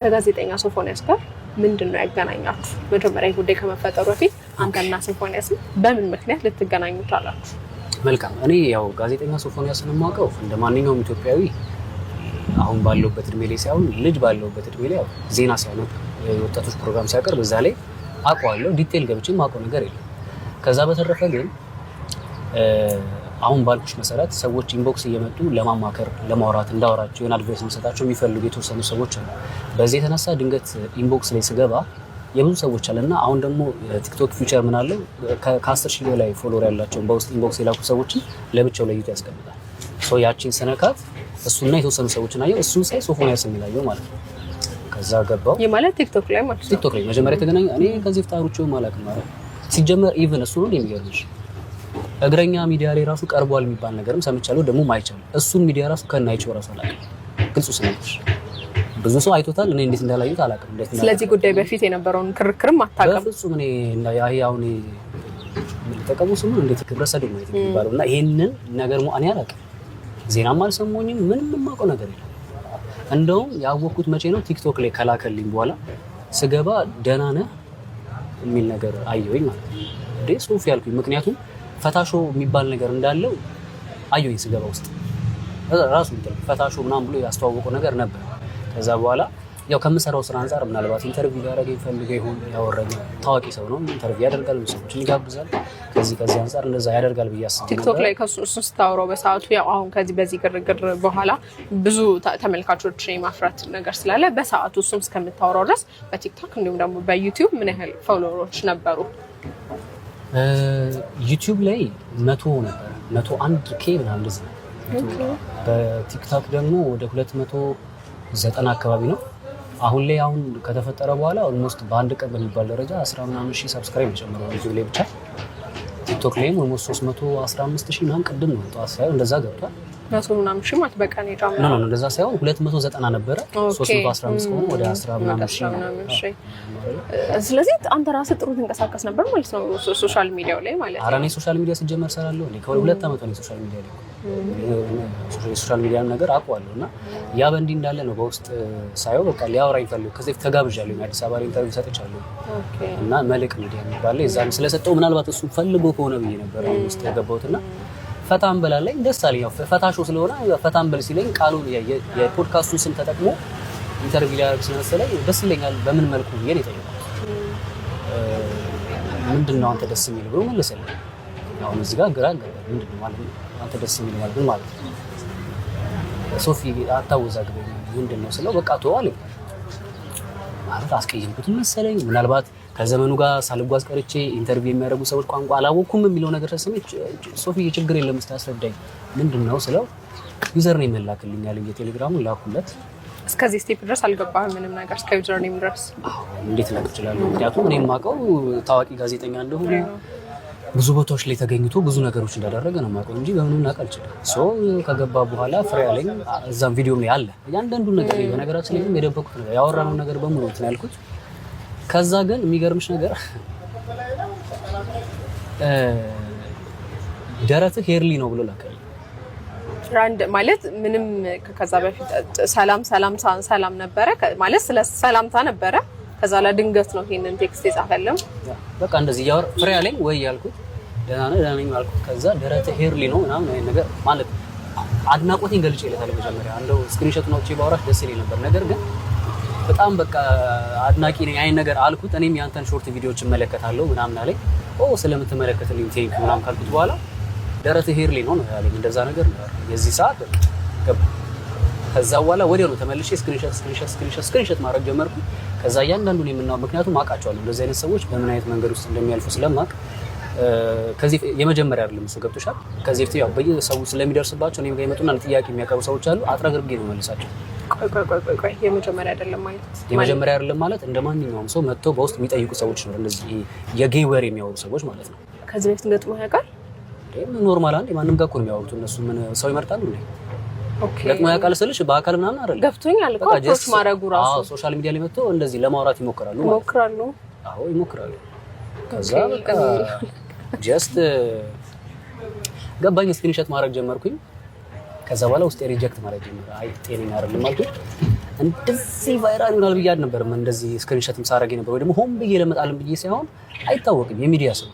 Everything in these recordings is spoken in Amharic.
ከጋዜጠኛ ሶፎንያስ ጋር ምንድነው ያገናኛችሁ? መጀመሪያ ጉዳይ ከመፈጠሩ በፊት አንተና ሶፎንያስ በምን ምክንያት ልትገናኙ ቻላችሁ? መልካም። እኔ ያው ጋዜጠኛ ሶፎንያስን ማውቀው እንደ ማንኛውም ኢትዮጵያዊ አሁን ባለውበት እድሜ ላይ ሳይሆን ልጅ ባለውበት እድሜ ላይ ዜና ሲያነብ የወጣቶች ፕሮግራም ሲያቀርብ እዛ ላይ አውቀዋለሁ። ዲቴል ገብቼ ማውቀው ነገር የለም። ከዛ በተረፈ ግን አሁን ባልኩሽ መሰረት ሰዎች ኢንቦክስ እየመጡ ለማማከር ለማውራት እንዳወራቸው የሆነ አድቫይስ እንሰጣቸው የሚፈልጉ የተወሰኑ ሰዎች አሉ። በዚህ የተነሳ ድንገት ኢንቦክስ ላይ ስገባ የብዙ ሰዎች አለና አሁን ደግሞ ቲክቶክ ፊውቸር ምን አለው ከ10 ሺህ በላይ ፎሎወር ያላቸው በውስጥ ኢንቦክስ የላኩ ሰዎችን ለብቻው ለይቶ ያስቀምጣል። ሶ ያቺን ስነካት እሱና የተወሰኑ ሰዎችን አየሁ። እሱን ሳይ ሶፎንያስ የሚላየው ማለት ነው። ከዛ ገባው የማለት ቲክቶክ ላይ ማለት ነው። ቲክቶክ ላይ መጀመሪያ ተገናኘ። እኔ ከዚህ ፍታሩቸው ማላክ ማለት ሲጀመር ኢቭን እሱ ነው የሚገርምሽ እግረኛ ሚዲያ ላይ ራሱ ቀርቧል የሚባል ነገርም ሰምቻለሁ። ደግሞ ማይቻል እሱን ሚዲያ ራሱ ከናይቸው ራሱ አላውቅም። ግልጹ ስለነበር ብዙ ሰው አይቶታል። እኔ እንዴት እንዳላዩት አላውቅም። ስለዚህ ጉዳይ በፊት የነበረውን ክርክርም አታውቅም? በፍጹም እኔ ያሁን ተቀሙ ስሙ እንዴት ክብረሰድ ነው የሚባለው እና ይሄንን ነገር እኔ አላውቅም። ዜናም አልሰሞኝም። ምንም የማውቀው ነገር የለም። እንደውም ያወቅኩት መቼ ነው ቲክቶክ ላይ ከላከልኝ በኋላ ስገባ ደህና ነህ የሚል ነገር አየሁኝ ማለት ነው። እንዴ ሶፊ ያልኩኝ ምክንያቱም ፈታሾ የሚባል ነገር እንዳለው አየሁኝ ስገባ ውስጥ ራሱ ፈታሾ ምናምን ብሎ ያስተዋወቀው ነገር ነበር። ከዛ በኋላ ያው ከምሰራው ስራ አንፃር ምናልባት ኢንተርቪው ያደረገኝ ፈልገው ይሁን ያወራኝ ታዋቂ ሰው ነው ኢንተርቪው ያደርጋል፣ ሰዎችን ይጋብዛል። ከዚህ አንፃር እንደዛ ያደርጋል ብዬ አስባለሁ። ቲክቶክ ላይ ከሱ ስታወራው በሰዓቱ ያው አሁን ከዚህ በዚህ ግርግር በኋላ ብዙ ተመልካቾች የማፍራት ነገር ስላለ በሰዓቱ እሱም እስከምታወራው ድረስ በቲክቶክ እንዲሁም ደግሞ በዩቲዩብ ምን ያህል ፎሎወሮች ነበሩ? ዩቲዩብ ላይ 100 ነበር 101 ኬ ምናምን እንደዚህ ነው። በቲክቶክ ደግሞ ወደ 290 አካባቢ ነው። አሁን ላይ አሁን ከተፈጠረ በኋላ ኦልሞስት በአንድ ቀን በሚባል ደረጃ 10 ምናምን ሺህ ሰብስክራይብ ጨምሯል ዩቲዩብ ላይ ብቻ። ቲክቶክ ላይም ኦልሞስት 315 ሺህ ምናምን ቅድም ነው ጠዋት ሳይሆን እንደዛ ገብቷል። 100 ምናምን ሺህ ማለት በቀን የጨመረው ነው። እንደዛ ሳይሆን 290 ነበረ 315 ሆኖ ወደ 10 ምናምን ሺህ። ስለዚህ አንተ ራስህ ጥሩ ትንቀሳቀስ ነበር ማለት ነው ሶሻል ሚዲያው ላይ ማለት ነው። ኧረ እኔ ሶሻል ሚዲያ ሲጀመር ሰራለሁ እንዴ ከ2 አመት ነው ሶሻል ሚዲያ ላይ ሶሻል ሚዲያ ነገር አውቀዋለሁ። እና ያ በእንዲህ እንዳለ ነው በውስጥ ሳየው በቃ ሊያወራኝ ፈልጎ ከዚህ ተጋብዣለሁ አዲስ አበባ ላይ ኢንተርቪው ሰጥቻለሁ እና መልክ ሚዲያ የሚባል እዛም ስለሰጠው ምናልባት እሱ ፈልጎ ከሆነ ብዬ ነበር ውስጥ የገባሁትና ፈታም በላለኝ ደስ አለኝ። ያው ፈታሾ ስለሆነ ፈታም በል ሲለኝ ቃሉን የፖድካስቱን ስም ተጠቅሞ ኢንተርቪው ሊያደርግ ስለመሰለኝ ደስ ይለኛል። በምን መልኩ ብዬ ነው የጠየቁት። ምንድነው አንተ ደስ የሚል ብሎ መለሰልኝ። አሁን እዚህ ጋር ግራ ምንድነው ማለት ነው አንተ ደስ የሚል ማለት ነው ሶፊ አታወዛግበኝ ምንድነው ስለው በቃ ተዋለኝ ማለት አስቀየምኩት መሰለኝ። ምናልባት ከዘመኑ ጋር ሳልጓዝ ቀርቼ ኢንተርቪው የሚያደርጉ ሰዎች ቋንቋ አላወኩም የሚለው ነገር ተሰምቼ ሶፊ ችግር የለም እስታስረዳኝ ምንድነው ስለው ዩዘር ኔም ላክልኛል የቴሌግራሙን ላኩለት። እስከዚህ ስቴፕ ድረስ አልገባህም ምንም ነገር እስከ ዩዘር ኔም ድረስ? እንዴት ላክ ይችላል? ምክንያቱም እኔ የማውቀው ታዋቂ ጋዜጠኛ እንደሆነ ብዙ ቦታዎች ላይ ተገኝቶ ብዙ ነገሮች እንዳደረገ ነው የማውቀው እንጂ በምንም ላውቅ አልችልም። ሶ ከገባ በኋላ ፍሬ አለኝ እዛም ቪዲዮም ላይ አለ እያንዳንዱ ነገር በነገራችን ላይ የደበቁት ነገር ያወራነው ነገር በሙሉ እንትን ያልኩት። ከዛ ግን የሚገርምሽ ነገር ደረትህ ሄርሊ ነው ብሎ ላከልኝ። ራንድ ማለት ምንም ከዛ በፊት ሰላም ነበረ ማለት ስለ ሰላምታ ነበረ። ከዛ ላይ ድንገት ነው ይሄንን ቴክስት የጻፈለም። በቃ እንደዚህ ያወር ፍሬ አለኝ ወይ ያልኩት ደህና ነኝ አልኩት። ከዛ ደረትህ ሄርሊ ነው ምናምን አይነት ነገር ማለት አድናቆቴን ገልጬለታለሁ። መጀመሪያ እንደው ስክሪንሾት ነው ባወራሽ ደስ ይለኝ ነበር። ነገር ግን በጣም በቃ አድናቂ ነኝ አይነት ነገር አልኩት። እኔም ያንተን ሾርት ቪዲዮዎች እመለከታለሁ ምናምን አለኝ። ስለምትመለከትልኝ ቴንክ ምናምን ካልኩት በኋላ ደረትህ ሄርሊ ነው ያለኝ። እንደዛ ነገር ነው የዚህ ሰዓት በቃ ገባ። ከዛ በኋላ ወዲያው ነው ተመልሼ ስክሪንሾት ማድረግ ጀመርኩ። ከዛ እያንዳንዱን የምናው ምክንያቱም አውቃቸዋለሁ እንደዚህ አይነት ሰዎች በምን አይነት መንገድ ውስጥ እንደሚያልፉ ስለማውቅ ከዚህ የመጀመሪያ አይደለም እሱ ገብቶሻል። ከዚህ ፍት ያው በየሰው ስለሚደርስባቸው እኔም ጋር ይመጡና ጥያቄ የሚያቀርቡ ሰዎች አሉ። አጥራግርጌ ነው መልሳቸው። ቆይ የመጀመሪያ አይደለም ማለት እንደማንኛውም ሰው መጥቶ በውስጥ የሚጠይቁ ሰዎች ነው እንደዚህ የጌይ ወሬ የሚያወሩ ሰዎች ማለት ነው። ከዚህ በፊት ገጥሞ ያውቃል? ኖርማል አንዴ ማንንም ጋር እኮ ነው የሚያወሩት እነሱ ምን ሰው ይመርጣሉ እንዴ? ገጥሞ ያውቃል ስልሽ በአካል ምናምን አይደለም። ገብቶኛል እኮ አፕሮች ማድረጉ ራሱ ሶሻል ሚዲያ ላይ መጥቶ እንደዚህ ለማውራት ይሞክራሉ። ይሞክራሉ። ከዛ በቃ ጀስት ገባኝ ስክሪንሾት ማድረግ ጀመርኩኝ። ከዛ በኋላ ውስጥ ሪጀክት ማድረግ ጀመረ። አይ ጤነኛ አይደለም አልኩት። እንደዚህ ቫይራል ይሆናል ብዬ አልነበረም። እንደዚህ ስክሪንሾትም ሳረግ ነበር ወይ ደግሞ ሆን ብዬ ለመጣልም ብዬ ሳይሆን አይታወቅም። የሚዲያ ሰው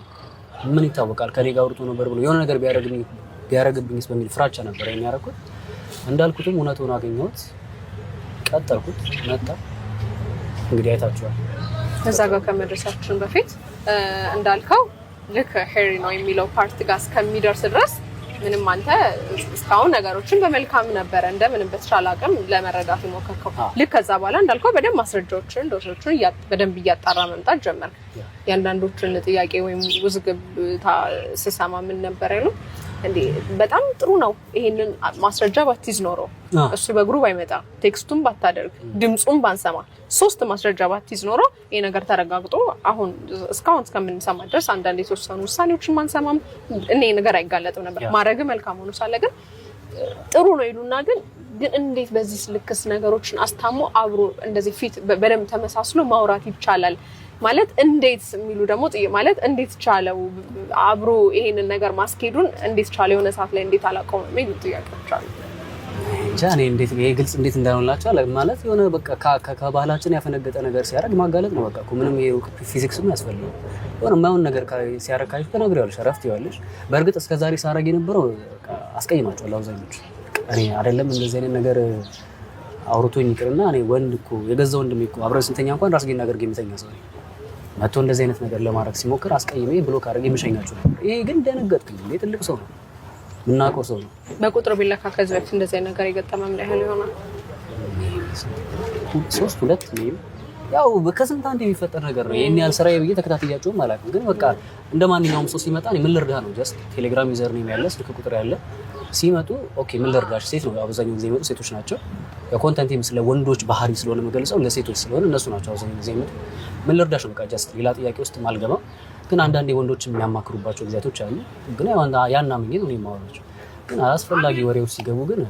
ምን ይታወቃል ከኔ ጋር አውርቶ ነበር ብሎ የሆነ ነገር ቢያረግብኝስ በሚል ፍራቻ ነበር የሚያረኩት። እንዳልኩትም እውነት ሆኖ አገኘሁት፣ ቀጠልኩት፣ መጣ። እንግዲህ አይታችኋል። ከዛ ጋር ከመድረሳችን በፊት እንዳልከው ልክ ሄሪ ነው የሚለው ፓርት ጋር እስከሚደርስ ድረስ ምንም አንተ እስካሁን ነገሮችን በመልካም ነበረ እንደምንም በተቻለ አቅም ለመረዳት የሞከርከው። ልክ ከዛ በኋላ እንዳልከው በደንብ ማስረጃዎችን ዶክተሮችን በደንብ እያጣራ መምጣት ጀመርክ። ያንዳንዶችን ጥያቄ ወይም ውዝግብ ስሰማ ምን ነበር ያለው እንዴ በጣም ጥሩ ነው ይሄንን ማስረጃ ባትይዝ ኖሮ እሱ በግሩ ባይመጣ ቴክስቱን ባታደርግ ድምጹን ባንሰማ 3 ማስረጃ ባትይዝ ኖሮ ይሄ ነገር ተረጋግጦ አሁን እስካሁን እስከምንሰማ ድረስ አንዳንድ የተወሰኑ ውሳኔዎችን ማንሰማም እኔ ነገር አይጋለጥም ነበር። ማረግ መልካም ሆኖ ሳለ ግን ጥሩ ነው ይሉና ግን እንዴት በዚህ ልክስ ነገሮችን አስታሞ አብሮ እንደዚህ ፊት በደንብ ተመሳስሎ ማውራት ይቻላል ማለት እንዴት የሚሉ ደግሞ ማለት እንዴት ቻለው አብሮ ይሄንን ነገር ማስኬዱን እንዴት ቻለው የሆነ ሰዓት ላይ እንዴት አላቆመም የሚሉ ጥያቄዎች አሉ። ጃኔ እንዴት ይሄ ግልጽ እንዴት እንዳልሆነላችሁ ማለት የሆነ በቃ ከባህላችን ያፈነገጠ ነገር ሲያደርግ ማጋለጥ ነው። በቃ ምንም ይሄ ፊዚክስም ያስፈልጋል የሆነ የማይሆን ነገር ሲያረካሽ ተነግሪዋለሽ፣ ረፍት ይዋለሽ። በእርግጥ እስከዛሬ ሳረግ የነበረው አስቀይማቸዋለሁ አብዛኞቹ። እኔ አይደለም እንደዚህ አይነት ነገር አውርቶኝ ይቅርና እኔ ወንድ እኮ የገዛ ወንድሜ እኮ አብረን ስንተኛ እንኳን ራስጌን ነገር የሚተኛ ሰው ነኝ። መጥቶ እንደዚህ አይነት ነገር ለማድረግ ሲሞክር አስቀይሜ ብሎክ አድርጌ የምሸኛቸው ነበር። ይሄ ግን ደነገጥኩኝ። እንዴ ትልቅ ሰው ነው፣ የምናውቀው ሰው ነው። በቁጥር ቢለካ ከዚህ በፊት እንደዚህ አይነት ነገር የገጠመ ምን ያህል ይሆናል? 2 ነው። ያው ከስንት አንድ የሚፈጠር ነገር ነው። ይሄን ያህል ስራዬ ብዬ ተከታትያቸውም አላውቅም። ግን በቃ እንደ ማንኛውም ሰው ሲመጣ ምን ልርዳህ ነው። ጀስት ቴሌግራም ዩዘር ኔም ያለ ስልክ ቁጥር ያለ ሲመጡ ኦኬ ምን ልርዳሽ። ሴት ነው አብዛኛው ጊዜ የሚመጡ ሴቶች ናቸው። የኮንተንቲም ስለ ወንዶች ባህሪ ስለሆነ መገለጸው ለሴቶች ስለሆነ እነሱ ናቸው አብዛኛው ጊዜ የሚመጡ። ምን ልርዳሽ ነው በቃ ጀስት ሌላ ጥያቄ ውስጥ ማልገባ። ግን አንዳንዴ ወንዶች የሚያማክሩባቸው ጊዜያቶች አሉ። ግን ያን አምኜ ነው የማወራቸው። ግን አስፈላጊ ወሬዎች ሲገቡ ግን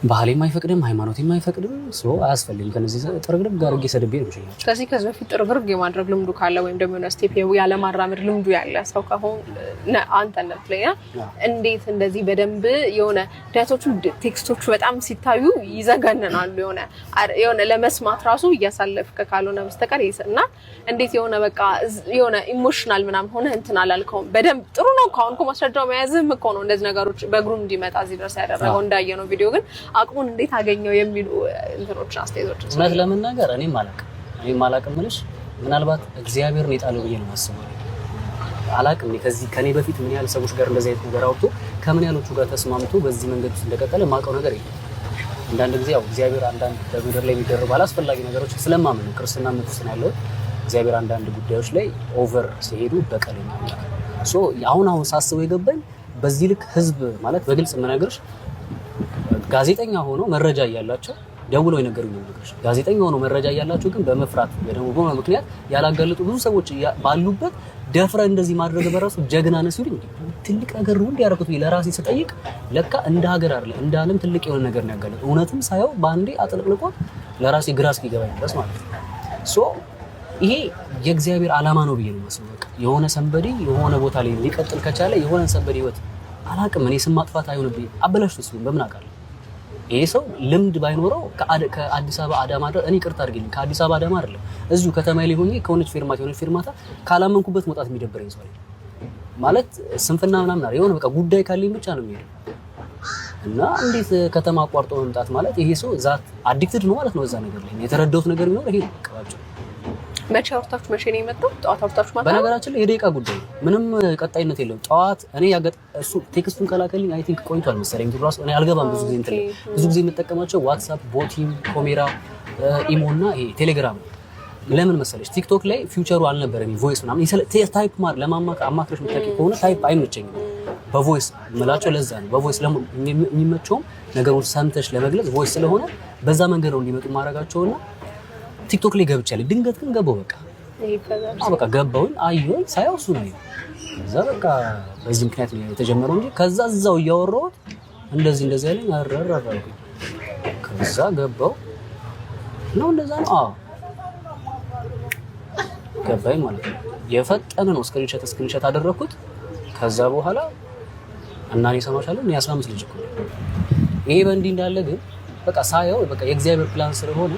ባህሌም አይፈቅድም፣ ሃይማኖቴም አይፈቅድም። ሶ አያስፈልግም። ከነዚህ ጥርግርግ ጋር ሰድቤ ነው የምሸኛቸው። ከዚህ በፊት ጥርግርግ የማድረግ ልምዱ ካለ ወይም ደግሞ የሆነ ስቴፕ ያለ ማራመድ ልምዱ ያለ ሰው ከሆነ አንተነት ላይ እንዴት እንደዚህ በደንብ የሆነ ዳቶቹ ቴክስቶቹ በጣም ሲታዩ ይዘገነናሉ። የሆነ ለመስማት ራሱ እያሳለፍክ ካልሆነ በስተቀር እና እንዴት የሆነ በቃ የሆነ ኢሞሽናል ምናምን ሆነ እንትን አላልከውም። በደንብ ጥሩ ነው ካሁን እኮ ማስረጃው መያዝም እኮ ነው እንደዚህ ነገሮች በእግሩ እንዲመጣ እዚህ ድረስ ያደረገው እንዳየነው ቪዲዮ ግን አቅሙን እንዴት አገኘው የሚሉ እንትኖችን አስተያየቶችን እውነት ለመናገር እኔም አላቅም ምንሽ ምናልባት እግዚአብሔርን የጣለው ብዬ ነው የማስበው። አላቅም ከኔ በፊት ምን ያህል ሰዎች ጋር እንደዚህ አይነት ነገር አውጥቶ ከምን ያህሎቹ ጋር ተስማምቶ በዚህ መንገድ ውስጥ እንደቀጠለ ማውቀው ነገር የለም። አንዳንድ ጊዜ ያው እግዚአብሔር አንዳንድ በምድር ላይ የሚደረጉ አላስፈላጊ ነገሮች ስለማምን ክርስትና እምነት ውስጥ ያለው እግዚአብሔር አንዳንድ ጉዳዮች ላይ ኦቨር ሲሄዱ በቀለኛ ሶ አሁን ሳስበው የገባኝ በዚህ ልክ ህዝብ ማለት በግልጽ የምነግርሽ ጋዜጠኛ ሆኖ መረጃ እያላቸው ደውለው የነገሩኝ ነገሮች ጋዜጠኛ ሆኖ መረጃ እያላቸው ግን በመፍራት ደግሞ በሆነ ምክንያት ያላጋለጡ ብዙ ሰዎች ባሉበት ደፍረ እንደዚህ ማድረግ በራሱ ጀግና ነህ ሲሉኝ ትልቅ ነገር ነው እንዲያረኩት ለራሴ ስጠይቅ ለካ እንደ ሀገር አይደለም እንደ ዓለም ትልቅ የሆነ ነገር ነው ያጋለጠው። እውነትም ሳየው ባንዴ አጥልቅልቆት ለራሴ ግራ እስኪገባኝ ድረስ ማለት ነው። ሶ ይሄ የእግዚአብሔር ዓላማ ነው ብዬ ነው የማስበው። በቃ የሆነ ሰንበዲ የሆነ ቦታ ላይ ሊቀጥል ከቻለ የሆነ ሰንበዲ ህይወት አላቅም እኔ ስም ማጥፋት አይሆንብኝ አበላሽቶ ሲሆን በምን አውቃለሁ። ይሄ ሰው ልምድ ባይኖረው ከአዲስ አበባ አዳማ እኔ ይቅርታ አድርግልኝ ከአዲስ አበባ አዳማ አይደለም እዚሁ ከተማ ላይ ሆኜ ከሆነች ፌርማታ ካላመንኩበት መውጣት የሚደብረኝ ሰው ማለት ስንፍና ምናምን አይደል። የሆነ በቃ ጉዳይ ካለኝ ብቻ ነው የሚሄደው እና እንዴት ከተማ አቋርጦ መምጣት ማለት ይሄ ሰው ዛት አዲክትድ ነው ማለት ነው። እዛ ነገር ላይ የተረዳሁት ነገር ቢኖር ይሄ ነው። ቀባቸው መቼ አውርታችሁ መቼ ነው የመጣው? ጠዋት አውርታችሁ ማለት በነገራችን ላይ የደቂቃ ጉዳይ ምንም ቀጣይነት የለውም። ጠዋት እኔ እሱ ቴክስቱን ከላከልኝ አይ ቲንክ ቆይቷል መሰለኝ ራሱ እኔ አልገባም ብዙ ጊዜ እንትን ብዙ ጊዜ የምጠቀማቸው ዋትስአፕ፣ ቦቲም፣ ኮሜራ፣ ኢሞ እና ይሄ ቴሌግራም። ለምን መሰለሽ ቲክቶክ ላይ ፊውቸሩ አልነበረም ቮይስ ምናምን ታይፕ አማክረሽ የምትጠቂ ከሆነ ታይፕ አይመቸኝም። በቮይስ መላቸው ለዛ ነው በቮይስ የሚመቸውም ነገሮች ሰምተሽ ለመግለጽ ቮይስ ስለሆነ በዛ መንገድ ነው እንዲመጡ ማድረጋቸውና ቲክቶክ ላይ ገብቻለሁ። ድንገት ግን ገባው በቃ ገባው አየሁ ሳይው እሱ ነው እዛ በቃ በዚህ ምክንያት ነው የተጀመረው እንጂ ከዛ እዛው እያወራሁት እንደዚህ ያለኝ አረራራኩ ከዛ ገባው ነው እንደዛ ነው ገባኝ ማለት ነው። የፈጠነ ነው ስክሪንሾት አደረኩት። ከዛ በኋላ እና እኔ ሰማሻለሁ እኔ 15 ልጅ እኮ ይሄ በእንዲህ እንዳለ ግን በቃ ሳየው በቃ የእግዚአብሔር ፕላን ስለሆነ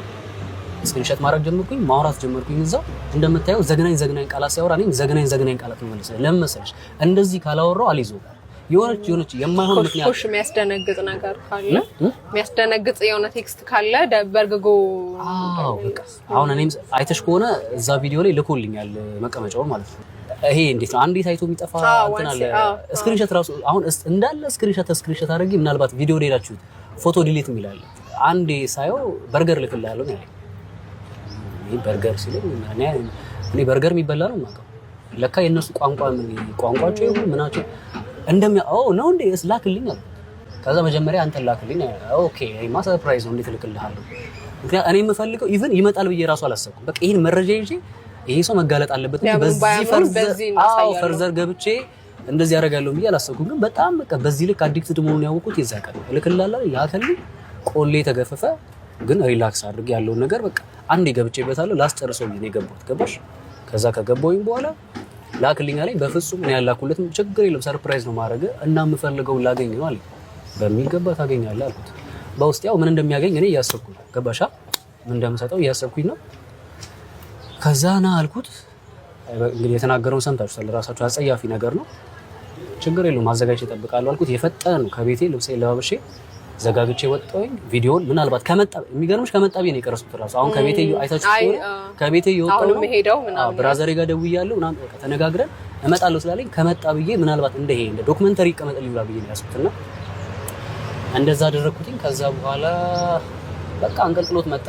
ስክሪንሾት ማድረግ ጀመርኩኝ፣ ማውራት ጀመርኩኝ። እዛው እንደምታየው ዘግናኝ ቃላት ሲያወራ እኔም ዘግናኝ ቃላት ነው መልሰ ለምሳሌ እንደዚህ ካላወራው አልይዘው የሆነች የማይሆን ምክንያት ኮሽ የሚያስደነግጥ ነገር ካለ የሚያስደነግጥ የሆነ ቴክስት ካለ በርግጎ በቃ አሁን እኔም አይተሽ ከሆነ እዛ ቪዲዮ ላይ ልኮልኛል መቀመጫው ማለት ነው። ይሄ እንዴት ነው አንዴ ታይቶ የሚጠፋ እንትን አለ ስክሪንሾት ራሱ አሁን እንዳለ ስክሪንሾት አድርጌ ምናልባት ቪዲዮ ላይ ሄዳችሁት ፎቶ ዲሊት የሚላል አንዴ ሳየው በርገር ልክልሃለሁ ነው ያለኝ። ይሄ በርገር ሲለኝ እኔ በርገር የሚበላ ነው የማውቀው። ለካ የነሱ ቋንቋቸው ይሁን ምናቸው እንደሚያው ነው እንዴ ላክልኝ አለ። ከዛ መጀመሪያ አንተ ላክልኝ ኦኬ ይሄማ ሰርፕራይዝ ነው እንዴት ልክልሃለሁ። ምክንያቱም እኔ የምፈልገው ኢቭን ይመጣል ብዬ ራሱ አላሰብኩም። በቃ ይሄን መረጃ ይዤ ይሄ ሰው መጋለጥ አለበት እንጂ በዚህ ፈርዘር ገብቼ እንደዚህ ያደርጋለሁ ብዬ አላሰብኩም። ግን በጣም በቃ በዚህ ልክ አዲክትድ መሆኑን ያወቁት የዛ ቀን ልክልሃለሁ ላክልኝ። ቆሌ ተገፈፈ። ግን ሪላክስ አድርጌ ያለውን ነገር በቃ አንዴ ገብቼበታለሁ ላስጨርሰው ብዬ ነው የገባሁት። ገባሽ? ከዛ ከገባሁኝ በኋላ ላክልኝ አለኝ። በፍጹም እኔ ያላኩለትም ችግር የለም ሰርፕራይዝ ነው ማድረግ እና የምፈልገው ላገኝ ነው አለኝ። በሚገባ ታገኛለህ አልኩት። በውስጥ ያው ምን እንደሚያገኝ እኔ እያሰብኩ ነው። ገባሻ? ምን እንደምሰጠው እያሰብኩኝ ነው። ከዛ ና አልኩት። እንግዲህ የተናገረውን ሰምታችኋል ራሳችሁ። አጸያፊ ነገር ነው። ችግር የለውም ማዘጋጀት እጠብቃለሁ አልኩት። የፈጠነ ነው። ከቤቴ ልብሴ ለባብሼ ዘጋግቼ ወጣሁኝ። ቪዲዮውን ምናልባት ከመጣ የሚገርምሽ ከመጣ ብዬ ነው የቀረጽኩት ራሱ። አሁን ከቤቴ አይታችሁ ከቤቴ እየወጣሁ ነው። ብራዘሬ ጋር ደውያለሁ ምናምን በቃ ተነጋግረን እመጣለሁ ስላለኝ ከመጣ ብዬ ምናልባት እንደ ይሄ እንደ ዶክመንተሪ ይቀመጥልኝ ብላ ብዬ ነው ያስኩትና እንደዛ አደረኩትኝ። ከዛ በኋላ በቃ አንቀልቅሎት መጣ።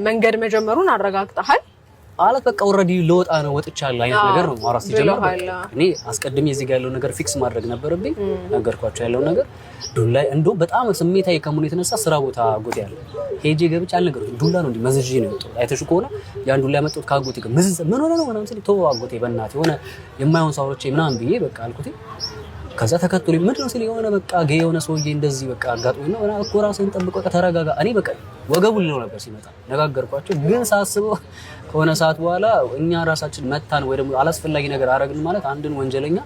መንገድ መጀመሩን አረጋግጠሃል ማለት በቃ ኦልሬዲ ለወጣ ነው ወጥቻለሁ አይነት ነገር ነው ማውራት ሲጀምር። እኔ አስቀድሜ እዚህ ጋር ያለው ነገር ፊክስ ማድረግ ነበረብኝ። ነገርኳቸው ያለው ነገር ዱላ እንደው በጣም ስሜታዊ ከመሆኑ የተነሳ ስራ ቦታ አጎቴ ያለ ሄጄ ገብቼ አልነገርኩት። ዱላ ነው እንዴ መዝዤ ነው የወጣሁት። አይተሽ ከሆነ ያን ዱላ ያመጣሁት ከአጎቴ ጋር ምን ሆነ ነው ምናምን ሲል ተው አጎቴ በእናትህ የሆነ የማይሆን ሳውሮቼ ምናምን ብዬ በቃ አልኩት። ከዛ ተከትሎኝ ምንድን ነው ሲል የሆነ በቃ ጌ የሆነ ሰውዬ እንደዚህ በቃ አጋጥሞኝ ነው እኮ ራስህን ጠብቅ በቃ ተረጋጋ። እኔ በቃ ወገቡን ነው ነበር ሲመጣ ነጋገርኳቸው። ግን ሳስበው ከሆነ ሰዓት በኋላ እኛ ራሳችን መታን ወይ ደግሞ አላስፈላጊ ነገር አረግን ማለት አንድን ወንጀለኛ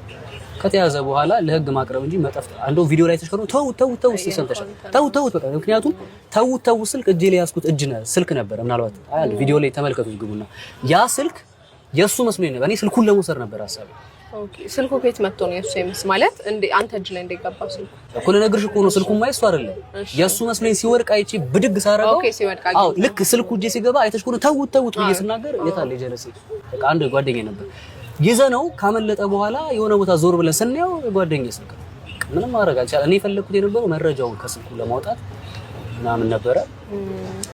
ከተያዘ በኋላ ለህግ ማቅረብ እንጂ መጠፍት አንዱ ቪዲዮ ላይ ተሽከሩ ተው ሲሰንተሻል ተው በቃ ምክንያቱም ተው ስልክ እጄ ላይ ያስኩት ስልክ ነበር። ምናልባት አይደል ቪዲዮ ላይ ተመልከቱት ግቡና ያ ስልክ የሱ መስሎኝ ነበር። እኔ ስልኩን ለመውሰድ ነበር ሐሳቤ። ኦኬ ስልኩ ከየት መጥቶ ነው የሱ የምስ ማለት እንዴ አንተ እጅ ላይ እንደገባ ስልኩ እኮ ለነገርሽ እኮ ነው። ስልኩን ማይሱ አይደለም የሱ መስሎኝ ሲወድቅ አይቼ ብድግ ሳረጋው ኦኬ ሲወድቅ አዎ ልክ ስልኩ እጄ ሲገባ አይተሽ እኮ ተውት ብዬ ስናገር የታለ ጀለሴ በቃ አንድ ጓደኛዬ ነበር ይዘነው ካመለጠ በኋላ የሆነ ቦታ ዞር ብለን ስናየው ጓደኛዬ ስልክ ምንም ማድረግ አልቻለም። እኔ ፈለኩት የነበረው መረጃውን ከስልኩ ለማውጣት ምናምን ነበረ።